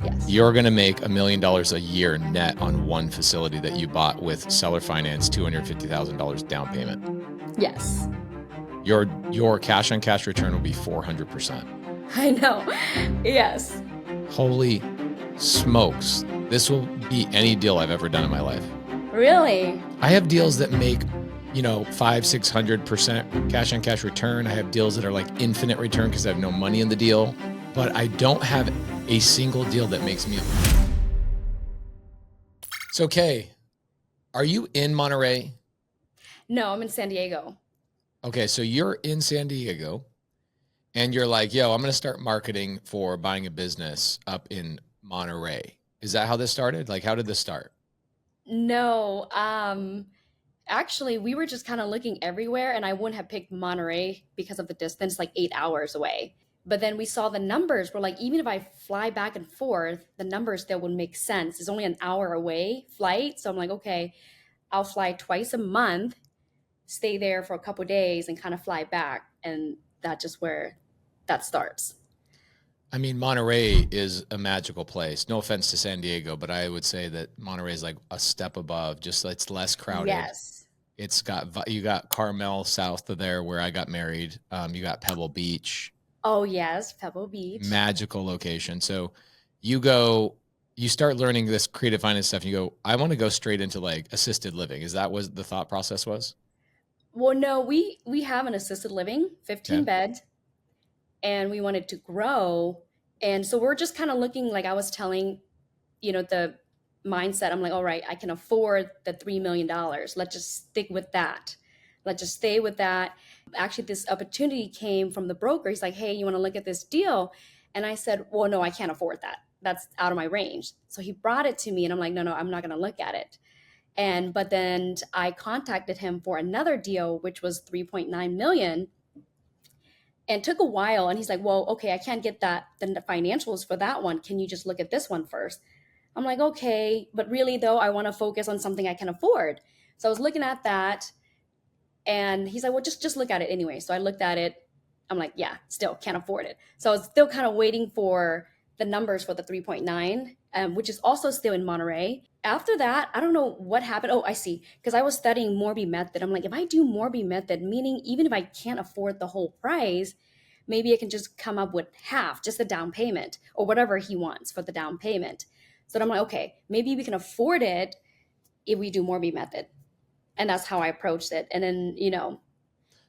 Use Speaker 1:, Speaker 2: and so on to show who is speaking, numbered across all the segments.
Speaker 1: Yes.
Speaker 2: You're going to make $1 million a year net on one facility that you bought with seller finance, $250,000 down payment.
Speaker 1: Yes.
Speaker 2: Your cash on cash return will be 400%.
Speaker 1: I know. Yes.
Speaker 2: Holy smokes. This will beat any deal I've ever done in my life.
Speaker 1: Really?
Speaker 2: I have deals that make, 500-600% cash on cash return. I have deals that are like infinite return because I have no money in the deal, but I don't have a single deal that makes me. So Kay, are you in Monte Ray?
Speaker 1: No, I'm in San Diego.
Speaker 2: Okay, so you're in San Diego and you're like, yo, I'm going to start marketing for buying a business up in Monte Ray. Is that how this started? Like, how did this start?
Speaker 1: No, actually, we were just kind of looking everywhere, and I wouldn't have picked Monte Ray because of the distance, like 8 hours away. But then we saw the numbers were like, even if I fly back and forth, the numbers still would make sense. It's only an hour away flight. So I'm like, okay, I'll fly twice a month, stay there for a couple of days, and kind of fly back. And that's just where that starts.
Speaker 2: I mean, Monte Ray is a magical place. No offense to San Diego, but I would say that Monte Ray is like a step above. Just it's less crowded.
Speaker 1: Yes.
Speaker 2: It's got you got Carmel south of there where I got married. You got Pebble Beach.
Speaker 1: Oh yes, Pebble Beach.
Speaker 2: Magical location. So you start learning this creative finance stuff. And you go, I want to go straight into like assisted living. Is that what the thought process was?
Speaker 1: Well, no, we have an assisted living, 15 bed, and we wanted to grow. And so we're just kind of looking, like I was telling, the mindset. I'm like, all right, I can afford the $3 million. Let's just stick with that. Let's just stay with that. Actually, this opportunity came from the broker. He's like, hey, you want to look at this deal? And I said, well, no, I can't afford that. That's out of my range. So he brought it to me and I'm like, no, I'm not going to look at it. But then I contacted him for another deal, which was 3.9 million. And took a while. And he's like, well, okay, I can't get the financials for that one. Can you just look at this one first? I'm like, okay, but really though, I want to focus on something I can afford. So I was looking at that and he's like, well, just look at it anyway. So I looked at it. I'm like, yeah, still can't afford it. So I was still kind of waiting for the numbers for the 3.9, which is also still in Monte Ray. After that, I don't know what happened. Oh, I see. Because I was studying Morby method. I'm like, if I do Morby method, meaning even if I can't afford the whole price, maybe I can just come up with half, just the down payment or whatever he wants for the down payment. So I'm like, okay, maybe we can afford it if we do Morby method. And that's how I approached it. And then,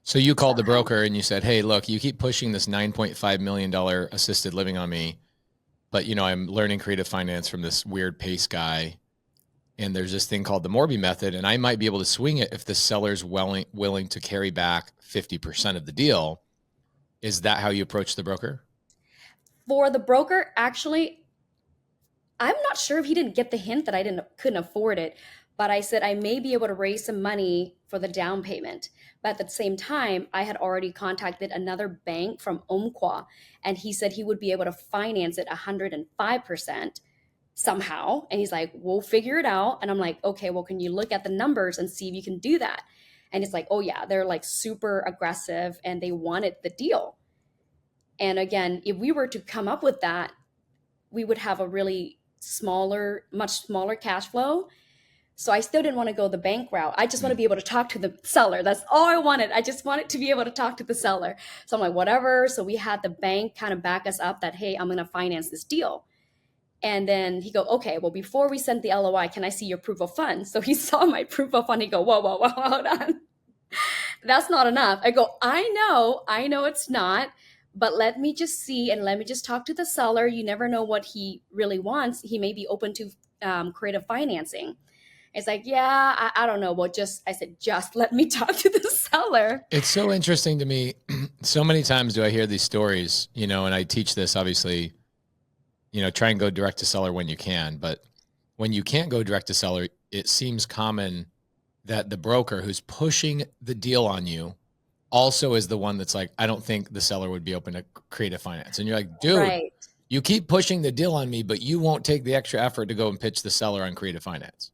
Speaker 2: So you called the broker and you said, hey, look, you keep pushing this $9.5 million assisted living on me, but I'm learning creative finance from this weird pace guy. And there's this thing called the Morby method, and I might be able to swing it if the seller's willing to carry back 50% of the deal. Is that how you approach the broker?
Speaker 1: For the broker, actually, I'm not sure if he didn't get the hint that I couldn't afford it, but I said I may be able to raise some money for the down payment. But at the same time, I had already contacted another bank from Umpqua, and he said he would be able to finance it 105% somehow. And he's like, we'll figure it out. And I'm like, okay, well, can you look at the numbers and see if you can do that? And it's like, oh yeah, they're like super aggressive and they wanted the deal. And again, if we were to come up with that, we would have a really much smaller cash flow. So I still didn't want to go the bank route. I just want to be able to talk to the seller. That's all I wanted. I just wanted to be able to talk to the seller. So I'm like, whatever. So we had the bank kind of back us up that, hey, I'm going to finance this deal. And then he go, okay, well, before we send the LOI, can I see your proof of funds? So he saw my proof of fund. He go, whoa, hold on. That's not enough. I go, I know it's not, but let me just see and let me just talk to the seller. You never know what he really wants. He may be open to creative financing. It's like, yeah, I don't know. Well, I said, just let me talk to the seller.
Speaker 2: It's so interesting to me. So many times do I hear these stories, and I teach this, obviously, try and go direct to seller when you can. But when you can't go direct to seller, it seems common that the broker who's pushing the deal on you also is the one that's like, I don't think the seller would be open to creative finance. And you're like, dude, right. You keep pushing the deal on me, but you won't take the extra effort to go and pitch the seller on creative finance.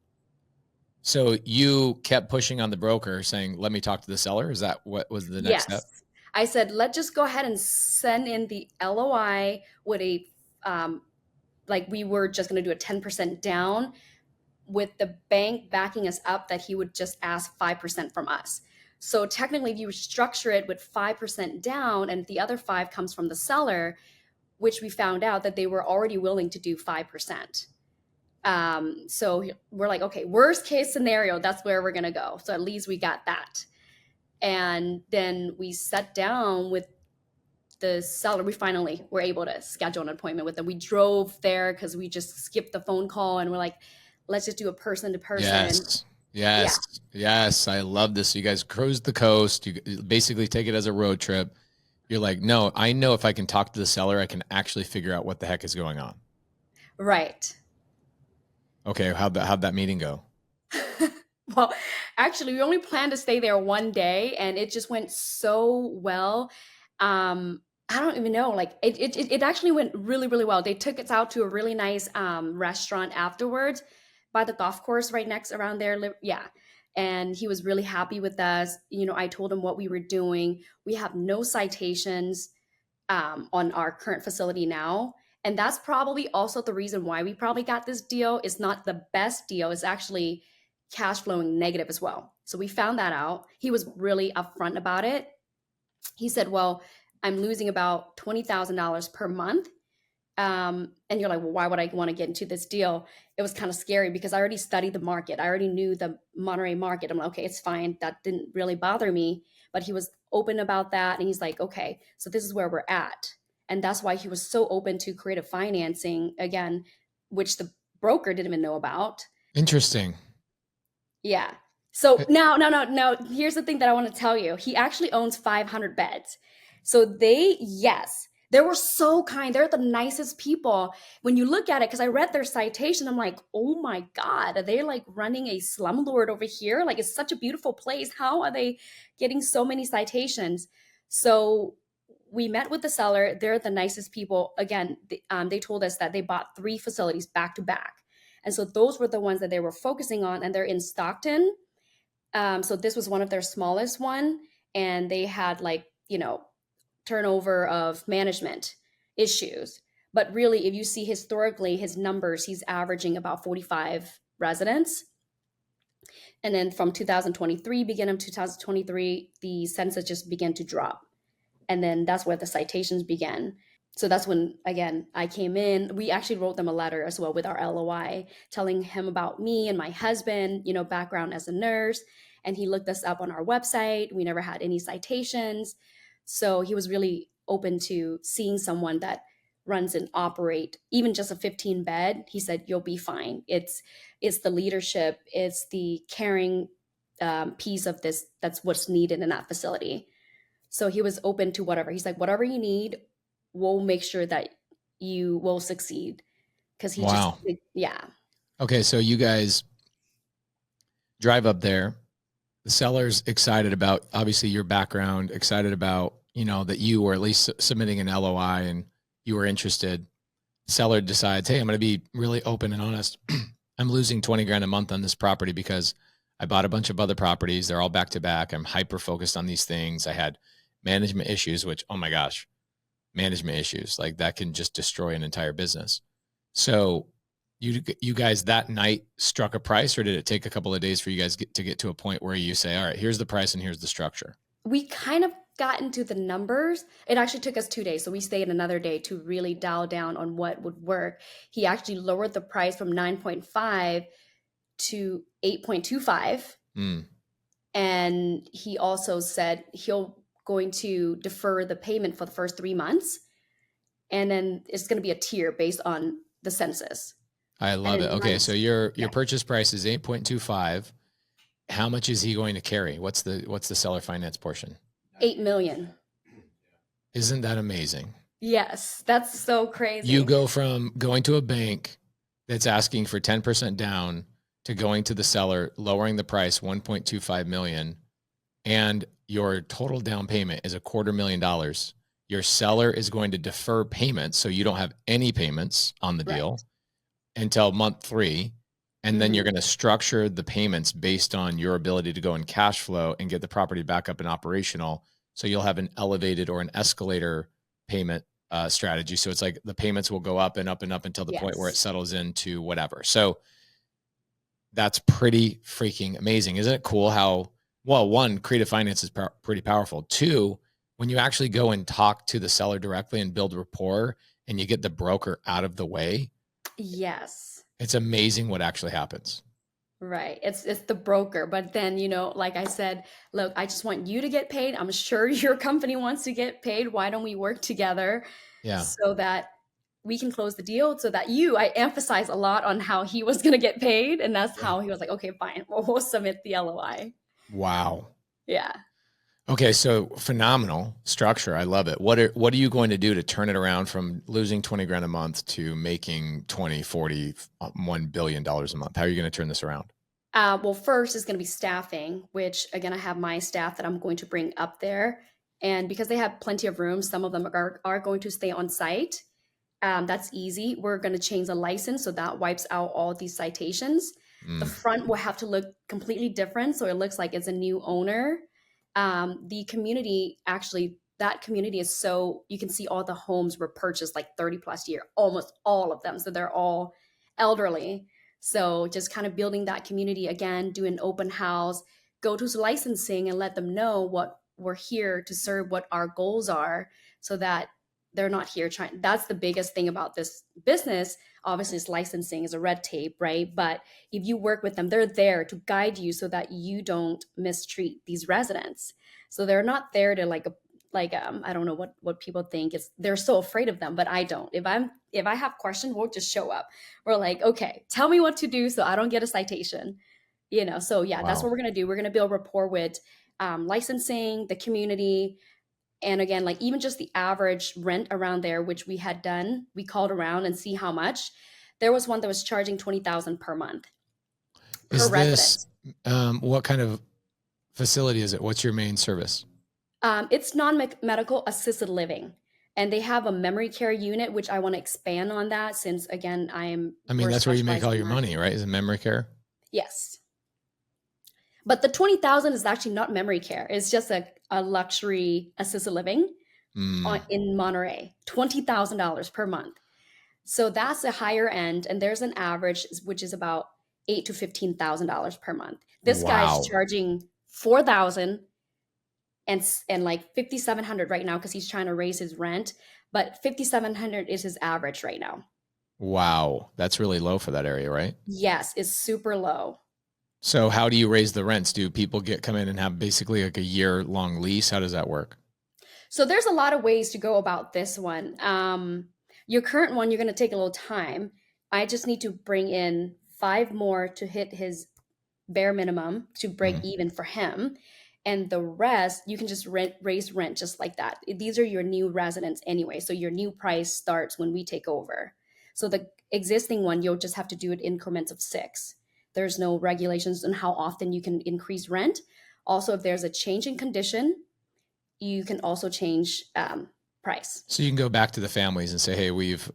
Speaker 2: So you kept pushing on the broker saying, let me talk to the seller. Is that what was the next step?
Speaker 1: I said, let's just go ahead and send in the LOI with a like we were just going to do a 10% down with the bank backing us up, that he would just ask 5% from us. So technically, if you structure it with 5% down and the other 5 comes from the seller, which we found out that they were already willing to do 5%. So we're like, okay, worst case scenario, that's where we're going to go. So at least we got that. And then we sat down with the seller. We finally were able to schedule an appointment with them. We drove there because we just skipped the phone call and we're like, let's just do a person to person.
Speaker 2: Yes.
Speaker 1: Yeah.
Speaker 2: Yes. Yes. I love this. You guys cruise the coast. You basically take it as a road trip. You're like, no, I know if I can talk to the seller, I can actually figure out what the heck is going on.
Speaker 1: Right.
Speaker 2: Okay. How'd that meeting go?
Speaker 1: Well, actually, we only planned to stay there one day and it just went so well. I don't even know, like it actually went really, really well. They took us out to a really nice restaurant afterwards by the golf course right next around there. Yeah. And he was really happy with us. You know, I told him what we were doing. We have no citations on our current facility now. And that's probably also the reason why we probably got this deal. It's not the best deal. It's actually cash flowing negative as well. So we found that out. He was really upfront about it. He said, well, I'm losing about $20,000 per month. And you're like, well, why would I want to get into this deal? It was kind of scary because I already studied the market. I already knew the Monte Ray market. I'm like, okay, it's fine. That didn't really bother me. But he was open about that. And he's like, okay, so this is where we're at. And that's why he was so open to creative financing, again, which the broker didn't even know about.
Speaker 2: Interesting.
Speaker 1: Yeah. So now, here's the thing that I want to tell you. He actually owns 500 beds. So they were so kind. They're the nicest people. When you look at it, because I read their citation, I'm like, oh my God, are they like running a slumlord over here? Like, it's such a beautiful place. How are they getting so many citations? So we met with the seller. They're the nicest people. Again, they told us that they bought 3 facilities back to back. And so those were the ones that they were focusing on, and they're in Stockton. So this was one of their smallest one, and they had like, turnover of management issues. But really, if you see historically his numbers, he's averaging about 45 residents. And then from 2023, beginning of 2023, the census just began to drop. And then that's where the citations began. So that's when, again, I came in. We actually wrote them a letter as well with our LOI, telling him about me and my husband, background as a nurse. And he looked us up on our website. We never had any citations. So he was really open to seeing someone that runs and operate, even just a 15 bed. He said, you'll be fine. It's the leadership, it's the caring piece of this. That's what's needed in that facility. So he was open to whatever. He's like, whatever you need, we'll make sure that you will succeed. Because yeah.
Speaker 2: Okay, so you guys drive up there. The seller's excited about, obviously, your background, excited about, that you were at least submitting an LOI and you were interested. Seller decides, hey, I'm going to be really open and honest. I'm losing 20 grand a month on this property because I bought a bunch of other properties. They're all back to back. I'm hyper focused on these things. I had management issues, which, oh my gosh, management issues, like that can just destroy an entire business. So you guys that night struck a price, or did it take a couple of days for you guys to get to a point where you say, all right, here's the price and here's the structure?
Speaker 1: We kind of got into the numbers. It actually took us 2 days. So we stayed another day to really dial down on what would work. He actually lowered the price from 9.5 to 8.25. And he also said going to defer the payment for the first 3 months. And then it's going to be a tier based on the census.
Speaker 2: I love it. Okay. So your purchase price is 8.25. How much is he going to carry? What's the seller finance portion?
Speaker 1: 8 million.
Speaker 2: Isn't that amazing?
Speaker 1: Yes. That's so crazy.
Speaker 2: You go from going to a bank that's asking for 10% down to going to the seller, lowering the price 1.25 million, and your total down payment is $250,000. Your seller is going to defer payments, so you don't have any payments on the deal until month 3. And then you're going to structure the payments based on your ability to go in cash flow and get the property back up and operational. So you'll have an elevated or an escalator payment strategy. So it's like the payments will go up and up and up until the point where it settles into whatever. So that's pretty freaking amazing. Isn't it cool how, well, one, creative finance is pretty powerful. Two, when you actually go and talk to the seller directly and build rapport and you get the broker out of the way.
Speaker 1: Yes.
Speaker 2: It's amazing what actually happens.
Speaker 1: Right. It's the broker. But then, you know, like I said, look, I just want you to get paid. I'm sure your company wants to get paid. Why don't we work together so that we can close the deal, so that I emphasize a lot on how he was going to get paid. And that's how he was like, okay, fine. We'll submit the LOI.
Speaker 2: Wow.
Speaker 1: Yeah.
Speaker 2: Okay. So phenomenal structure. I love it. What are you going to do to turn it around from losing 20 grand a month to making 20, 40, $1 billion a month? How are you going to turn this around?
Speaker 1: Well, first is going to be staffing, which again, I have my staff that I'm going to bring up there. And because they have plenty of rooms, some of them are going to stay on site. That's easy. We're going to change the license, so that wipes out all these citations. The front will have to look completely different, so it looks like it's a new owner. The community, actually, that community is so, you can see all the homes were purchased like 30 plus year, almost all of them. So they're all elderly. So just kind of building that community again, do an open house, go to licensing and let them know what we're here to serve, what our goals are, so that they're not here trying. That's the biggest thing about this business. Obviously, it's licensing is a red tape, right? But if you work with them, they're there to guide you so that you don't mistreat these residents. So they're not there to I don't know what people think is, they're so afraid of them, but I don't. If I have questions, we'll just show up. We're like, okay, tell me what to do so I don't get a citation. You know, so yeah, that's what we're gonna do. We're gonna build rapport with licensing, the community. And again, like even just the average rent around there, which we had done, we called around and see how much. There was one that was charging $20,000 per month per resident.
Speaker 2: What kind of facility is it? What's your main service?
Speaker 1: It's non-medical assisted living, and they have a memory care unit, which I want to expand on that, since again,
Speaker 2: that's where you make all your money, right? Is it memory care?
Speaker 1: Yes. But the 20,000 is actually not memory care. It's just a luxury assisted living in Monte Ray, $20,000 per month. So that's a higher end, and there's an average, which is about $8,000 to $15,000 per month. This guy's charging $4,000 and like $5,700 right now because he's trying to raise his rent. But $5,700 is his average right now.
Speaker 2: Wow, that's really low for that area, right?
Speaker 1: Yes, it's super low.
Speaker 2: So how do you raise the rents? Do people come in and have basically like a year-long lease? How does that work?
Speaker 1: So there's a lot of ways to go about this one. Your current one, you're going to take a little time. I just need to bring in 5 more to hit his bare minimum to break even for him. And the rest, you can just raise rent just like that. These are your new residents anyway. So your new price starts when we take over. So the existing one, you'll just have to do it in increments of 6. There's no regulations on how often you can increase rent. Also, if there's a change in condition, you can also change price.
Speaker 2: So you can go back to the families and say, hey, we've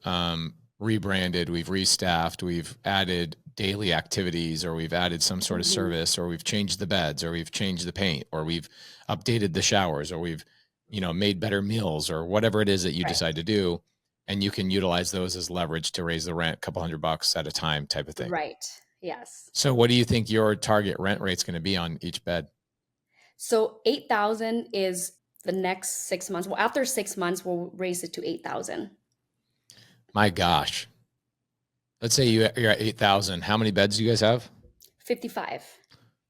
Speaker 2: rebranded, we've restaffed, we've added daily activities, or we've added some sort of service, or we've changed the beds, or we've changed the paint, or we've updated the showers, or we've, made better meals, or whatever it is that you decide to do. And you can utilize those as leverage to raise the rent a couple $100 at a time type of thing.
Speaker 1: Right. Yes.
Speaker 2: So what do you think your target rent rate's going to be on each bed?
Speaker 1: So 8,000 is the next 6 months. Well, after 6 months, we'll raise it to 8,000.
Speaker 2: My gosh. Let's say you're at 8,000. How many beds do you guys have?
Speaker 1: 55.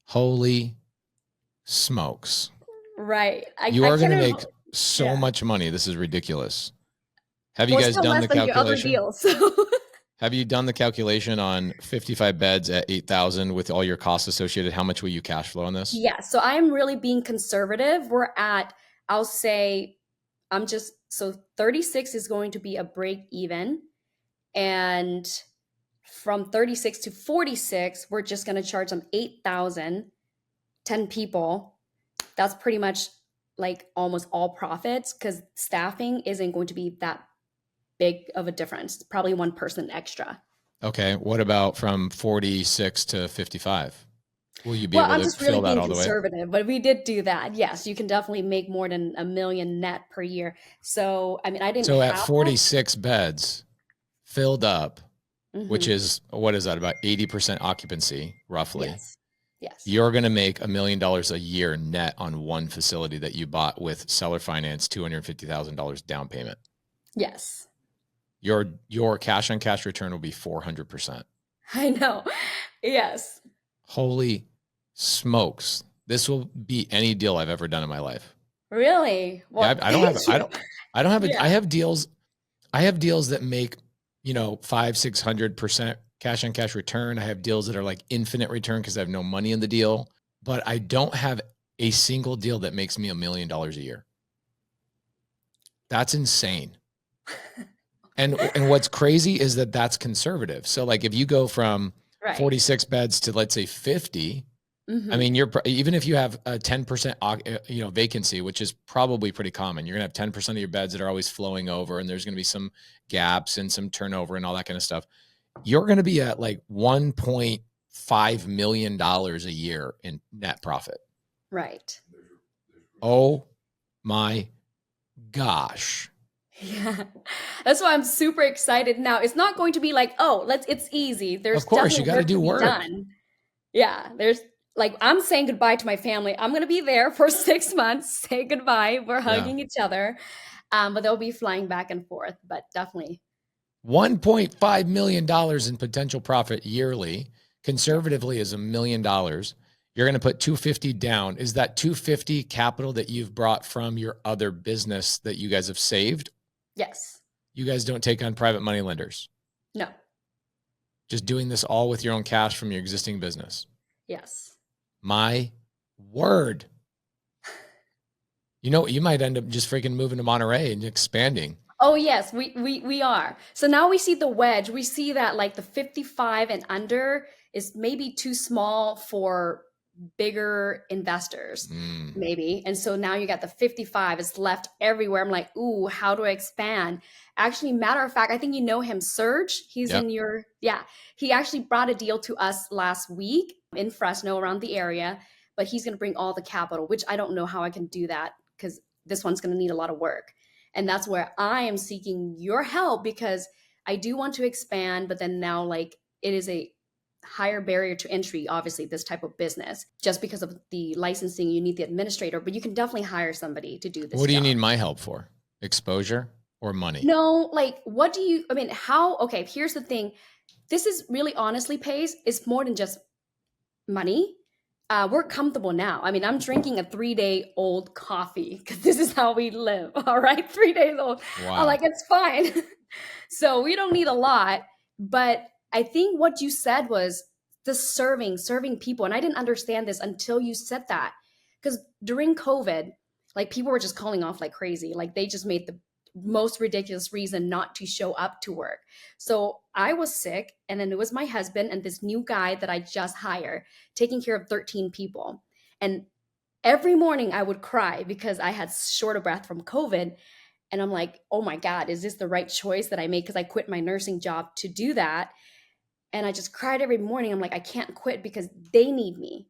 Speaker 2: Holy smokes.
Speaker 1: Right.
Speaker 2: You are going to make so much money. This is ridiculous. Have you guys done the calculation? Have you done the calculation on 55 beds at 8,000 with all your costs associated? How much will you cash flow on this?
Speaker 1: Yeah. So I'm really being conservative. We're at, I'll say, so 36 is going to be a break even. And from 36 to 46, we're just going to charge them 8,000, 10 people. That's pretty much like almost all profits, because staffing isn't going to be that big of a difference. Probably 1 person extra.
Speaker 2: Okay. What about from 46 to 55? Will you be
Speaker 1: Well,
Speaker 2: able
Speaker 1: I'm
Speaker 2: to
Speaker 1: just really
Speaker 2: fill that
Speaker 1: being
Speaker 2: all the way?
Speaker 1: conservative, but we did do that. Yes, you can definitely make more than 1 million net per year. So, I mean, I didn't
Speaker 2: So at
Speaker 1: have that.
Speaker 2: 46 beds filled up, which
Speaker 1: Hmm.
Speaker 2: is, what is that, about 80% occupancy, roughly,
Speaker 1: Yes. Yes.
Speaker 2: you're going to make $1 million a year net on one facility that you bought with seller finance, $250,000 down payment.
Speaker 1: Yes.
Speaker 2: Your cash on cash return will be 400%.
Speaker 1: I know. Yes.
Speaker 2: Holy smokes. This will beat any deal I've ever done in my life.
Speaker 1: Really?
Speaker 2: Yeah,
Speaker 1: Well, thank you.
Speaker 2: I
Speaker 1: Yeah.
Speaker 2: have deals. I have deals that make, 500-600% cash on cash return. I have deals that are like infinite return because I have no money in the deal, but I don't have a single deal that makes me $1 million a year. That's insane. And what's crazy is that that's conservative. So like if you go from
Speaker 1: Right.
Speaker 2: 46 beds to, let's say, 50,
Speaker 1: Hmm.
Speaker 2: I mean, even if you have a 10% vacancy, which is probably pretty common, you're gonna have 10% of your beds that are always flowing over, and there's gonna be some gaps and some turnover and all that kind of stuff. You're gonna be at like $1.5 million a year in net profit.
Speaker 1: Right.
Speaker 2: Oh my gosh.
Speaker 1: Yeah. That's why I'm super excited now. It's not going to be like, oh, it's easy. There's
Speaker 2: Of course, you
Speaker 1: definitely
Speaker 2: got to
Speaker 1: work
Speaker 2: do
Speaker 1: to be
Speaker 2: work.
Speaker 1: done. Yeah. There's like, I'm saying goodbye to my family. I'm going to be there for 6 months, say goodbye. We're
Speaker 2: Yeah.
Speaker 1: hugging each other. But they'll be flying back and forth, but definitely.
Speaker 2: $1.5 million in potential profit yearly.
Speaker 1: Yes.
Speaker 2: Conservatively is $1 million. You're going to put 250 down. Is that 250 capital that you've brought from your other business that you guys have saved?
Speaker 1: Yes.
Speaker 2: You guys don't take on private money lenders.
Speaker 1: No.
Speaker 2: Just doing this all with your own cash from your existing business.
Speaker 1: Yes.
Speaker 2: My word. You might end up just freaking moving to Monte Ray and expanding.
Speaker 1: Oh yes, we are. So now we see the wedge. We see that like the 55 and under is maybe too small for bigger investors, maybe. And so now you got the 55, it's left everywhere. I'm like, ooh, how do I expand? Actually, matter of fact, I think you know him, Serge. He's
Speaker 2: Yep.
Speaker 1: in your, yeah. He actually brought a deal to us last week in Fresno around the area, but he's gonna bring all the capital, which I don't know how I can do that because this one's gonna need a lot of work. And that's where I am seeking your help because I do want to expand, but then now like it is a higher barrier to entry, obviously, this type of business. Just because of the licensing, you need the administrator, but you can definitely hire somebody to do this
Speaker 2: What do you
Speaker 1: job.
Speaker 2: need my help for? Exposure or money?
Speaker 1: No, like what do you, I mean, how, okay, here's the thing. This is really honestly pays, it's more than just money. We're comfortable now. I mean, I'm drinking a 3-day old coffee because this is how we live. All right, 3 days old.
Speaker 2: Wow.
Speaker 1: I'm like, it's fine. So we don't need a lot. But I think what you said was the serving people. And I didn't understand this until you said that. Because during COVID, like people were just calling off like crazy. Like they just made the most ridiculous reason not to show up to work. So I was sick, and then it was my husband and this new guy that I just hired taking care of 13 people. And every morning I would cry because I had short of breath from COVID. And I'm like, oh my God, is this the right choice that I made? Because I quit my nursing job to do that. And I just cried every morning. I'm like, I can't quit because they need me.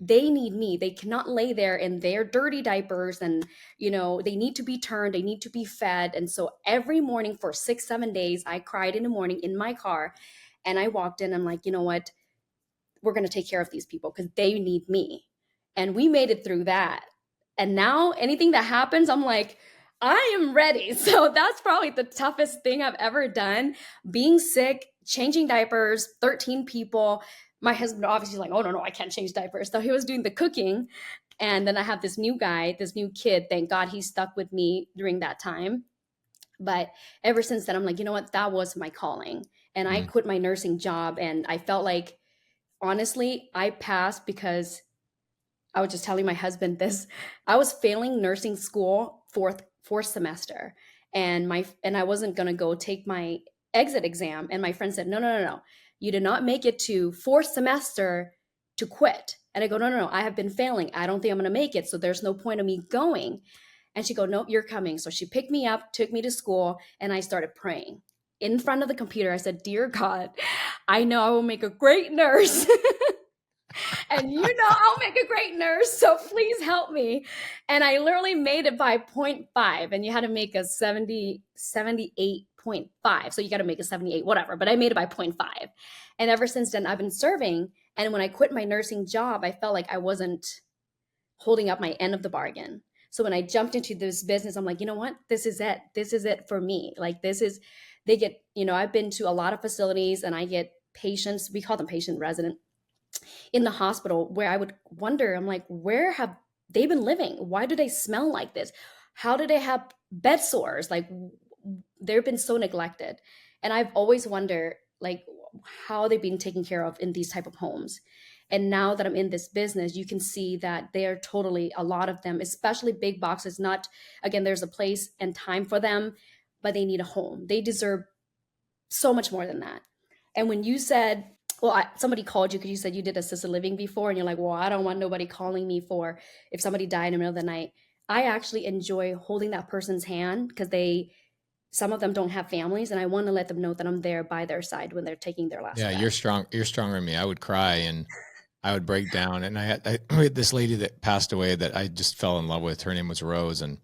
Speaker 1: They need me. They cannot lay there in their dirty diapers and, they need to be turned, they need to be fed. And so every morning for 6, 7 days, I cried in the morning in my car and I walked in. I'm like, you know what? We're going to take care of these people because they need me. And we made it through that. And now anything that happens, I'm like, I am ready. So that's probably the toughest thing I've ever done. Being sick, changing diapers, 13 people. My husband obviously like, oh, no, I can't change diapers. So he was doing the cooking. And then I have this new guy, this new kid. Thank God he stuck with me during that time. But ever since then, I'm like, you know what? That was my calling. And I quit my nursing job. And I felt like, honestly, I passed because I was just telling my husband this. I was failing nursing school fourth semester, and I wasn't gonna go take my exit exam. And my friend said, no, you did not make it to fourth semester to quit. And I go, no, I have been failing. I don't think I'm gonna make it, so there's no point of me going. And she go, no, you're coming. So she picked me up, took me to school, and I started praying in front of the computer. I said, dear God, I know I will make a great nurse. And I'll make a great nurse, so please help me. And I literally made it by 0.5, and you had to make a 78.5. So you got to make a 78, whatever. But I made it by 0.5. And ever since then, I've been serving. And when I quit my nursing job, I felt like I wasn't holding up my end of the bargain. So when I jumped into this business, I'm like, you know what? This is it. This is it for me. Like, they get, I've been to a lot of facilities and I get patients, we call them patient resident, in the hospital, where I would wonder, I'm like, where have they been living? Why do they smell like this? How do they have bed sores? Like, they've been so neglected. And I've always wondered, like, how they've been taken care of in these type of homes. And now that I'm in this business, you can see that they are totally, a lot of them, especially big boxes, not, again, there's a place and time for them, but they need a home. They deserve so much more than that. And when you said, well, somebody called you because you said you did assisted living before, and you're like, well, I don't want nobody calling me for if somebody died in the middle of the night. I actually enjoy holding that person's hand because some of them don't have families, and I want to let them know that I'm there by their side when they're taking their last breath.
Speaker 2: You're strong. You're stronger than me. I would cry and I would break down. And I had this lady that passed away that I just fell in love with. Her name was Rose. And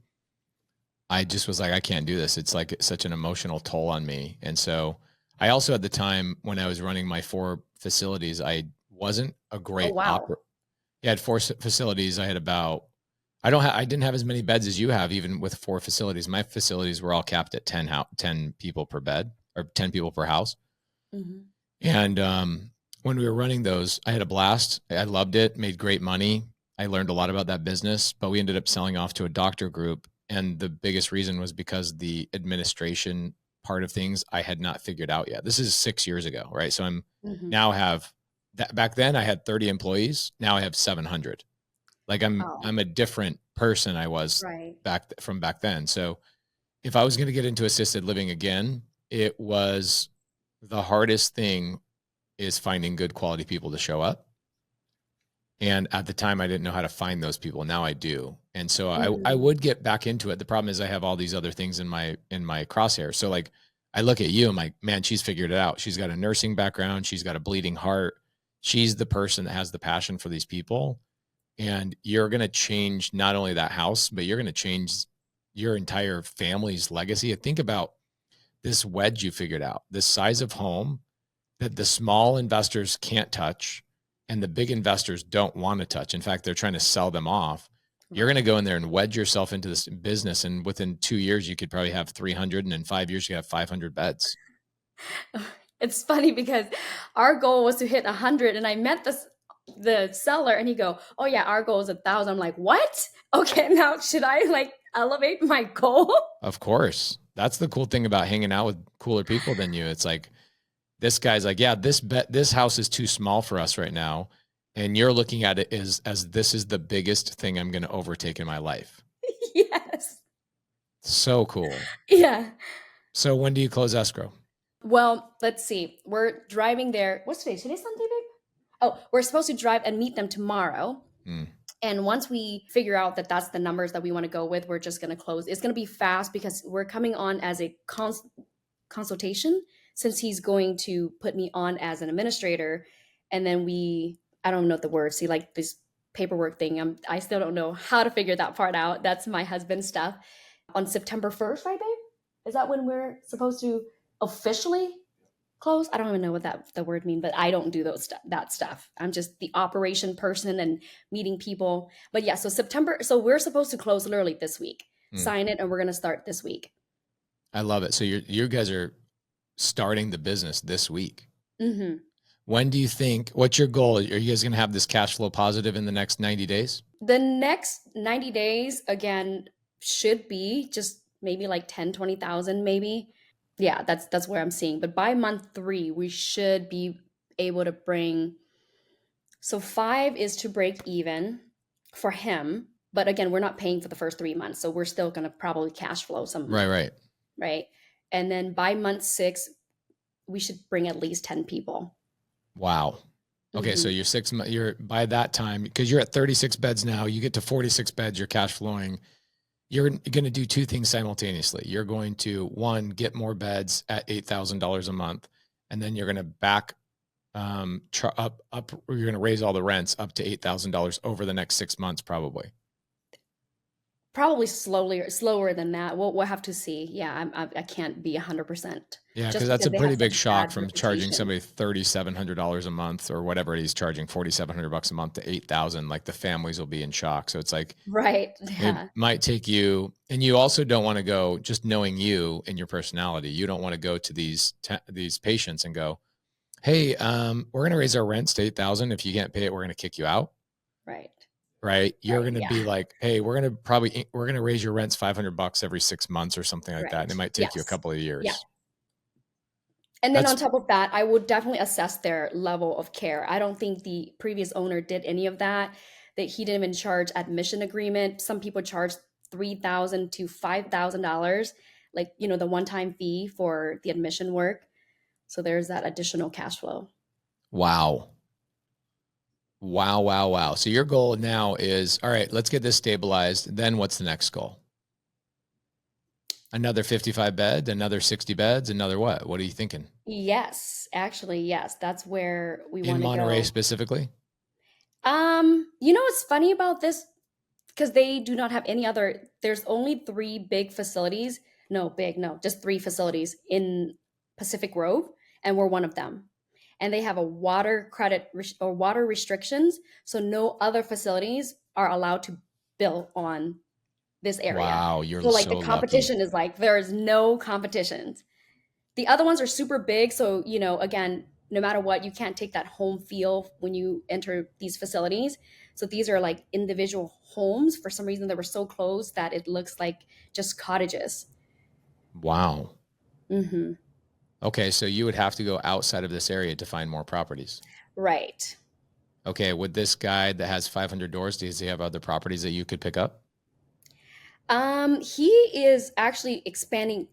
Speaker 2: I just was like, I can't do this. It's like such an emotional toll on me. And so I also, at the time when I was running my 4 facilities, I wasn't a great operator. I had 4 facilities. I had about, I didn't have as many beds as you have, even with 4 facilities. My facilities were all capped at 10 people per bed or 10 people per house. Mm-hmm. And when we were running those, I had a blast. I loved it, made great money. I learned a lot about that business, but we ended up selling off to a doctor group. And the biggest reason was because the administration part of things I had not figured out yet. This is 6 years ago, right? So I'm now have that. Back then I had 30 employees. Now I have 700. Like I'm a different person I was back then. So if I was going to get into assisted living again, it was the hardest thing is finding good quality people to show up. And at the time I didn't know how to find those people. Now I do. And so I would get back into it. The problem is I have all these other things in my crosshairs. So like I look at you, I'm like, man, she's figured it out. She's got a nursing background. She's got a bleeding heart. She's the person that has the passion for these people. And you're going to change not only that house, but you're going to change your entire family's legacy. And think about this wedge you figured out, this size of home that the small investors can't touch and the big investors don't want to touch. In fact, they're trying to sell them off. You're going to go in there and wedge yourself into this business. And within 2 years, you could probably have 300. And in 5 years, you have 500 beds.
Speaker 1: It's funny because our goal was to hit 100. And I met the seller and he go, oh yeah, our goal is 1,000. I'm like, what? Okay, now should I like elevate my goal? Of
Speaker 2: course. That's the cool thing about hanging out with cooler people than you. It's like, this guy's like, yeah, this house is too small for us right now. And you're looking at it as this is the biggest thing I'm going to overtake in my life.
Speaker 1: Yes.
Speaker 2: So cool.
Speaker 1: Yeah.
Speaker 2: So when do you close escrow?
Speaker 1: Well, let's see. We're driving there. What's today? Today's Sunday, babe? Oh, we're supposed to drive and meet them tomorrow. And once we figure out that that's the numbers that we want to go with, we're just going to close. It's going to be fast because we're coming on as a consultation, since he's going to put me on as an administrator. And then I don't know the word. See, like this paperwork thing. I still don't know how to figure that part out. That's my husband's stuff. On September 1st, right, babe? Is that when we're supposed to officially close? I don't even know what the word means, but I don't do that stuff. I'm just the operation person and meeting people. But yeah, so September. So we're supposed to close literally this week. Sign it, and we're going to start this week.
Speaker 2: I love it. So you guys are starting the business this week. Mm-hmm. When do you think, what's your goal? Are you guys going to have this cash flow positive in the next 90 days?
Speaker 1: The next 90 days, again, should be just maybe like 10, 20,000 maybe. Yeah, that's where I'm seeing. But by month 3, we should be able to bring. So 5 is to break even for him. But again, we're not paying for the first 3 months. So we're still going to probably cash flow some. Right. And then by month 6, we should bring at least 10 people.
Speaker 2: Wow. Okay. So you're by that time, because you're at 36 beds now, you get to 46 beds, you're cash flowing. You're going to do 2 things simultaneously. You're going to, 1, get more beds at $8,000 a month. And then you're going to back you're going to raise all the rents up to $8,000 over the next 6 months, probably.
Speaker 1: Probably slower than that. We'll have to see. Yeah, I can't be 100%.
Speaker 2: Yeah, because
Speaker 1: Just
Speaker 2: that's
Speaker 1: because
Speaker 2: a
Speaker 1: they have
Speaker 2: pretty big
Speaker 1: such
Speaker 2: shock
Speaker 1: bad
Speaker 2: from charging
Speaker 1: reputation.
Speaker 2: somebody $3,700 a month or whatever it is, charging $4,700 a month to 8,000. Like the families will be in shock. So it's like
Speaker 1: Right.
Speaker 2: it
Speaker 1: Yeah.
Speaker 2: might take you, and you also don't want to go, just knowing you and your personality. You don't want to go to these patients and go, "Hey, we're going to raise our rents to 8,000. If you can't pay it, we're going to kick you out."
Speaker 1: Right.
Speaker 2: Right? You're
Speaker 1: Right.
Speaker 2: going to be
Speaker 1: Yeah.
Speaker 2: like, "Hey, we're going to raise your rents $500 every 6 months or something like that." And it
Speaker 1: Right.
Speaker 2: might take you a
Speaker 1: Yes.
Speaker 2: couple of
Speaker 1: Yeah.
Speaker 2: years.
Speaker 1: And then
Speaker 2: That's
Speaker 1: on top of that, I would definitely assess their level of care. I don't think the previous owner did any of that. That he didn't even charge admission agreement. Some people charge $3,000 to $5,000, like the one-time fee for the admission work. So there's that additional cash flow.
Speaker 2: wow. Wow, wow, wow. So your goal now is, all right, let's get this stabilized. Then what's the next goal? Another 55 beds, another 60 beds, another what? What are you thinking?
Speaker 1: Yes, actually, yes. That's where we
Speaker 2: In
Speaker 1: want to
Speaker 2: Monte Ray
Speaker 1: go.
Speaker 2: specifically?
Speaker 1: What's funny about this? Because they do not have any other, there's only three big facilities. No, just three facilities in Pacific Grove, and we're one of them. And they have a water credit or water restrictions, so no other facilities are allowed to build on this area.
Speaker 2: Wow, you're
Speaker 1: So like the
Speaker 2: so lucky.
Speaker 1: competition is like there is no competitions. The other ones are super big, so again, no matter what, you can't take that home feel when you enter these facilities. So these are like individual homes. For some reason, they were so close that it looks like just cottages.
Speaker 2: Wow.
Speaker 1: Hmm.
Speaker 2: Okay, so you would have to go outside of this area to find more properties.
Speaker 1: Right.
Speaker 2: Okay, with this guy that has 500 doors, does he have other properties that you could pick up?
Speaker 1: He is actually expanding.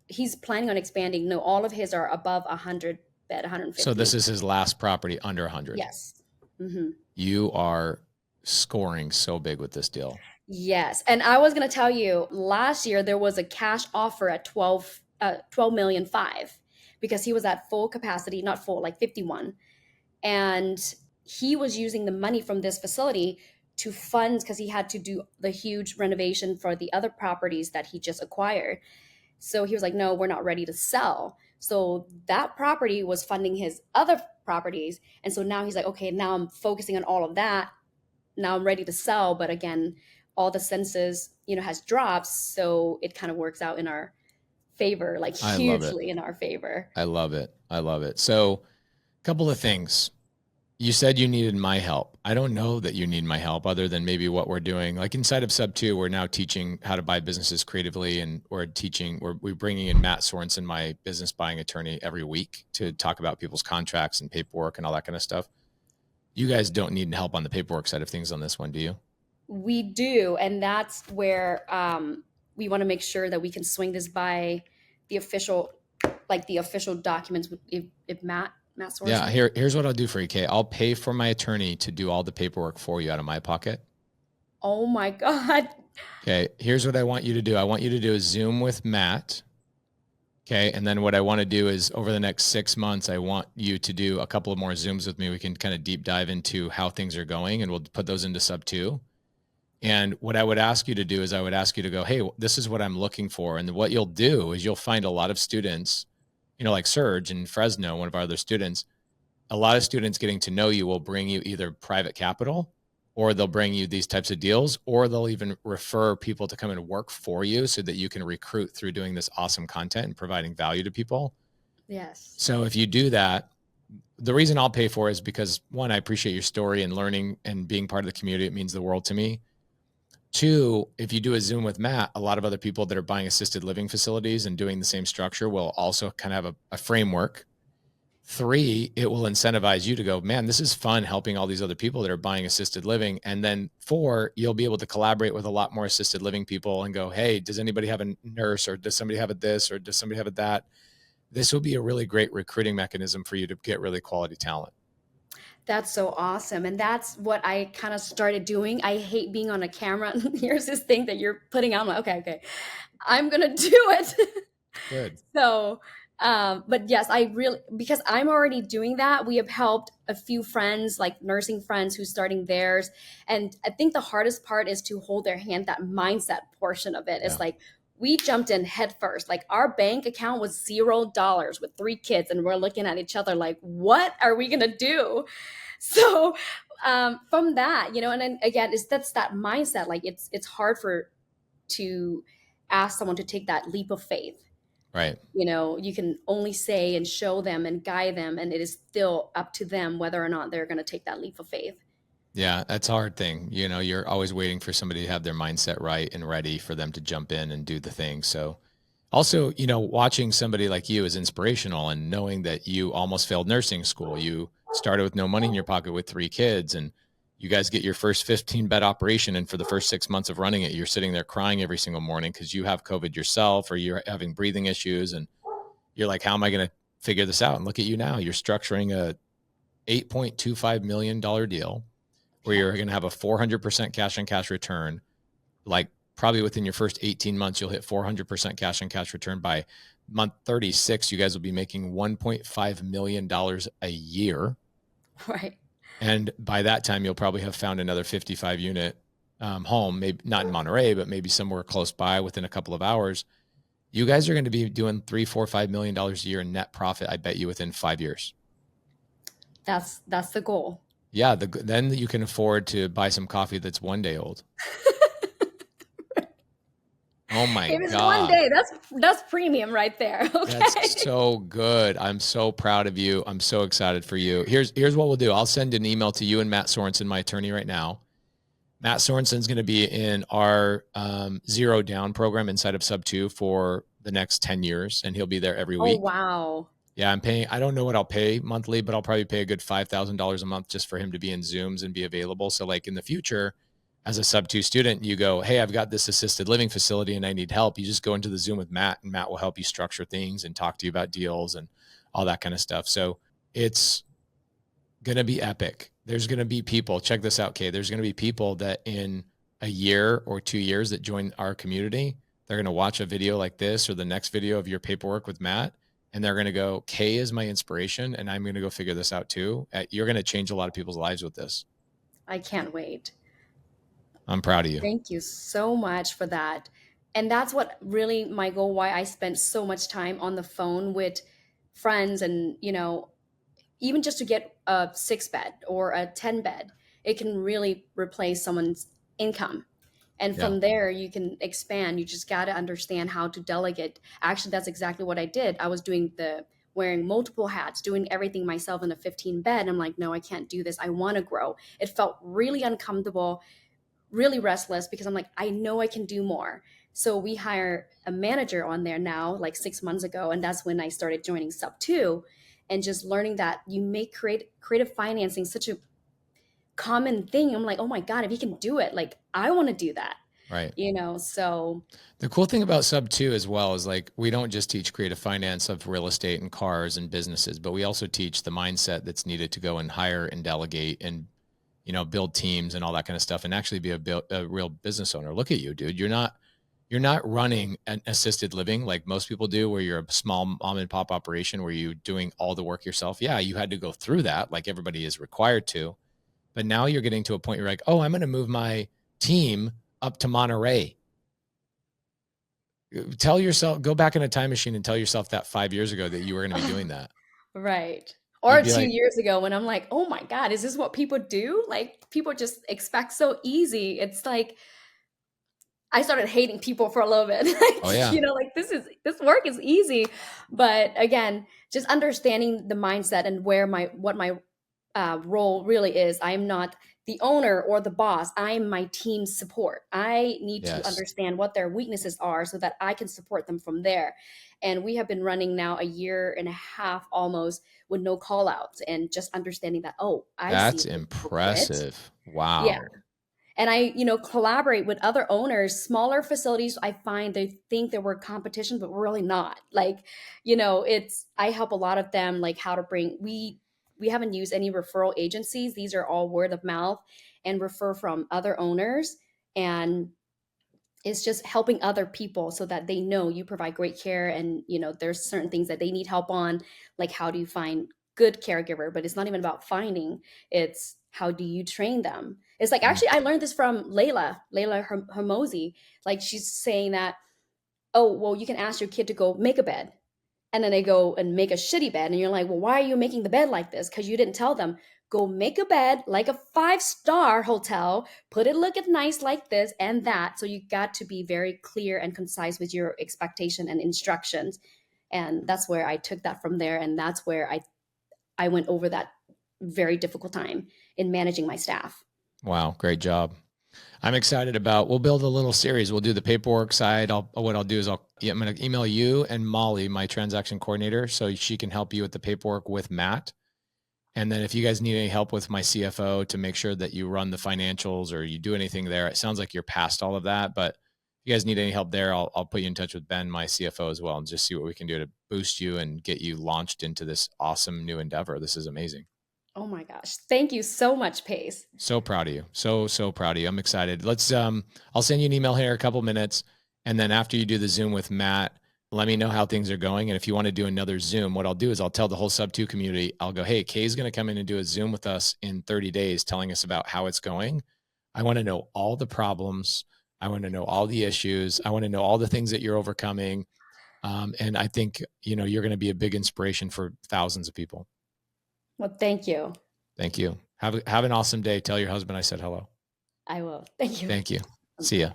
Speaker 1: He's planning on expanding. No, all of his are above 100 bed,
Speaker 2: So this
Speaker 1: 150.
Speaker 2: is his last property under 100.
Speaker 1: Yes. Hmm.
Speaker 2: You are scoring so big with this deal.
Speaker 1: Yes. And I was going to tell you, last year there was a cash offer at 12 million five, because he was at full capacity, not full, like 51. And he was using the money from this facility to fund, because he had to do the huge renovation for the other properties that he just acquired. So he was like, no, we're not ready to sell. So that property was funding his other properties. And so now he's like, okay, now I'm focusing on all of that. Now I'm ready to sell. But again, all the census, has dropped. So it kind of works out in our favor, like
Speaker 2: I love it.
Speaker 1: hugely in our favor.
Speaker 2: I love it. I love it. So, a couple of things. You said you needed my help. I don't know that you need my help other than maybe what we're doing. Like inside of Subto, we're now teaching how to buy businesses creatively, and we're bringing in Matt Sorensen, my business buying attorney, every week to talk about people's contracts and paperwork and all that kind of stuff. You guys don't need help on the paperwork side of things on this one, do you?
Speaker 1: We do. And that's where we want to make sure that we can swing this by the official, like the official documents. If Matt
Speaker 2: Yeah,
Speaker 1: Sorensen.
Speaker 2: here's what I'll do for you, Kay. I'll pay for my attorney to do all the paperwork for you out of my pocket.
Speaker 1: Oh my God.
Speaker 2: Okay, here's what I want you to do. I want you to do a Zoom with Matt. Okay, and then what I want to do is over the next 6 months, I want you to do a couple of more Zooms with me. We can kind of deep dive into how things are going, and we'll put those into Subto. And what I would ask you to do is I would ask you to go, hey, this is what I'm looking for. And what you'll do is you'll find a lot of students, like Serge in Fresno, one of our other students, a lot of students getting to know you will bring you either private capital, or they'll bring you these types of deals, or they'll even refer people to come and work for you so that you can recruit through doing this awesome content and providing value to people.
Speaker 1: Yes.
Speaker 2: So if you do that, the reason I'll pay for it is because, one, I appreciate your story and learning and being part of the community. It means the world to me. Two, if you do a Zoom with Matt, a lot of other people that are buying assisted living facilities and doing the same structure will also kind of have a framework. Three, it will incentivize you to go, man, this is fun helping all these other people that are buying assisted living. And then four, you'll be able to collaborate with a lot more assisted living people and go, hey, does anybody have a nurse, or does somebody have a this, or does somebody have a that? This will be a really great recruiting mechanism for you to get really quality talent.
Speaker 1: That's so awesome. And that's what I kind of started doing. I hate being on a camera. Here's this thing that you're putting out. I'm like, okay, I'm going to do it.
Speaker 2: Good.
Speaker 1: So But yes, I really, because I'm already doing that, we have helped a few friends, like nursing friends who's starting theirs. And I think the hardest part is to hold their hand, that mindset portion of it.
Speaker 2: Yeah.
Speaker 1: It's like we jumped in head first. Like our bank account was $0 with 3 kids, and we're looking at each other like, what are we gonna do? So from that, and then again, that's that mindset. Like it's hard for to ask someone to take that leap of faith.
Speaker 2: Right.
Speaker 1: You can only say and show them and guide them, and it is still up to them whether or not they're going to take that leap of faith.
Speaker 2: Yeah, that's a hard thing. You're always waiting for somebody to have their mindset right and ready for them to jump in and do the thing. So also, watching somebody like you is inspirational, and knowing that you almost failed nursing school. You started with no money in your pocket with 3 kids, and you guys get your first 15-bed operation. And for the first 6 months of running it, you're sitting there crying every single morning because you have COVID yourself, or you're having breathing issues. And you're like, how am I going to figure this out? And look at you now. You're structuring a $8.25 million deal where you're going to have a 400% cash on cash return. Like probably within your first 18 months, you'll hit 400% cash on cash return. By month 36, you guys will be making $1.5 million a year.
Speaker 1: Right.
Speaker 2: And by that time, you'll probably have found another 55 unit home, maybe not in Monte Ray, but maybe somewhere close by within a couple of hours. You guys are going to be doing $3, $4, $5 million a year in net profit, I bet you, within 5 years.
Speaker 1: That's the goal.
Speaker 2: Yeah. Then you can afford to buy some coffee that's 1 day old. Oh my
Speaker 1: If it's
Speaker 2: God.
Speaker 1: 1 day, that's premium right there. Okay.
Speaker 2: That's so good. I'm so proud of you. I'm so excited for you. Here's what we'll do. I'll send an email to you and Matt Sorensen, my attorney, right now. Matt Sorensen's going to be in our Zero Down program inside of Subto for the next 10 years, and he'll be there every week.
Speaker 1: Oh, wow.
Speaker 2: Yeah, I'm paying. I don't know what I'll pay monthly, but I'll probably pay a good $5,000 a month just for him to be in Zooms and be available. So like in the future, as a Subto student, you go, hey, I've got this assisted living facility and I need help. You just go into the Zoom with Matt, and Matt will help you structure things and talk to you about deals and all that kind of stuff. So it's going to be epic. There's going to be people, check this out, Kay. There's going to be people that in a year or 2 years that join our community, they're going to watch a video like this or the next video of your paperwork with Matt, and they're going to go, Kay is my inspiration, and I'm going to go figure this out too. You're going to change a lot of people's lives with this.
Speaker 1: I can't wait.
Speaker 2: I'm proud of you.
Speaker 1: Thank you so much for that. And that's what really my goal, why I spent so much time on the phone with friends, and even just to get a 6 bed or a 10 bed, it can really replace someone's income. And from there, you can expand. You just got to understand how to delegate. Actually, that's exactly what I did. I was wearing multiple hats, doing everything myself in a 15 bed. I'm like, no, I can't do this. I want to grow. It felt really uncomfortable, really restless, because I'm like, I know I can do more. So we hire a manager on there now, like 6 months ago. And that's when I started joining Subto, and just learning that you make creative financing such a common thing. I'm like, oh my God, if he can do it, like I want to do that.
Speaker 2: Right.
Speaker 1: So
Speaker 2: the cool thing about Subto as well is like, we don't just teach creative finance of real estate and cars and businesses, but we also teach the mindset that's needed to go and hire and delegate and, build teams and all that kind of stuff, and actually be a real business owner. Look at you, dude. You're not running an assisted living like most people do, where you're a small mom and pop operation where you're doing all the work yourself. Yeah, you had to go through that like everybody is required to. But now you're getting to a point where you're like, oh, I'm going to move my team up to Monte Ray. Tell yourself, go back in a time machine and tell yourself that 5 years ago that you were going to be doing that.
Speaker 1: right. Or
Speaker 2: You'd be
Speaker 1: 2 years ago, when I'm like, oh my God, is this what people do? Like people just expect so easy. It's like I started hating people for a little bit.
Speaker 2: Oh yeah.
Speaker 1: Like this work is easy. But again, just understanding the mindset and what my role really is. I am not the owner or the boss. I am my team's support. I need to understand what their weaknesses are so that I can support them from there. And we have been running now a year and a half almost with no call outs, and just understanding that,
Speaker 2: that's impressive. Wow.
Speaker 1: Yeah. And I, collaborate with other owners, smaller facilities. I find they think that we're competition, but we're really not. Like, I help a lot of them, like how to we haven't used any referral agencies. These are all word of mouth and refer from other owners. And It's just helping other people so that they know you provide great care, and there's certain things that they need help on, like how do you find good caregiver. But it's not even about finding, it's how do you train them. It's like,
Speaker 2: Mm.
Speaker 1: actually, I learned this from Layla Hermosi. Like, she's saying that, oh, well, you can ask your kid to go make a bed, and then they go and make a shitty bed, and you're like, well, why are you making the bed like this? Because you didn't tell them, go make a bed like a 5-star hotel, put it looking nice like this and that. So you got to be very clear and concise with your expectation and instructions. And that's where I took that from there, and that's where I went over that very difficult time in managing my staff.
Speaker 2: Wow, great job. I'm excited about, we'll build a little series. We'll do the paperwork side. What I'll do is I'm going to email you and Molly, my transaction coordinator, so she can help you with the paperwork with Matt. And then if you guys need any help with my CFO to make sure that you run the financials or you do anything there, it sounds like you're past all of that, but if you guys need any help there, I'll put you in touch with Ben, my CFO as well, and just see what we can do to boost you and get you launched into this awesome new endeavor. This is amazing.
Speaker 1: Oh my gosh. Thank you so much, Pace.
Speaker 2: So proud of you. So proud of you. I'm excited. Let's, I'll send you an email here in a couple minutes. And then after you do the Zoom with Matt, let me know how things are going. And if you want to do another Zoom, what I'll do is I'll tell the whole Subto community, I'll go, hey, Kay's going to come in and do a Zoom with us in 30 days, telling us about how it's going. I want to know all the problems. I want to know all the issues. I want to know all the things that you're overcoming. And I think, you're going to be a big inspiration for thousands of people.
Speaker 1: Well, thank you.
Speaker 2: Thank you. Have an awesome day. Tell your husband I said hello.
Speaker 1: I will. Thank you.
Speaker 2: Thank you. See ya.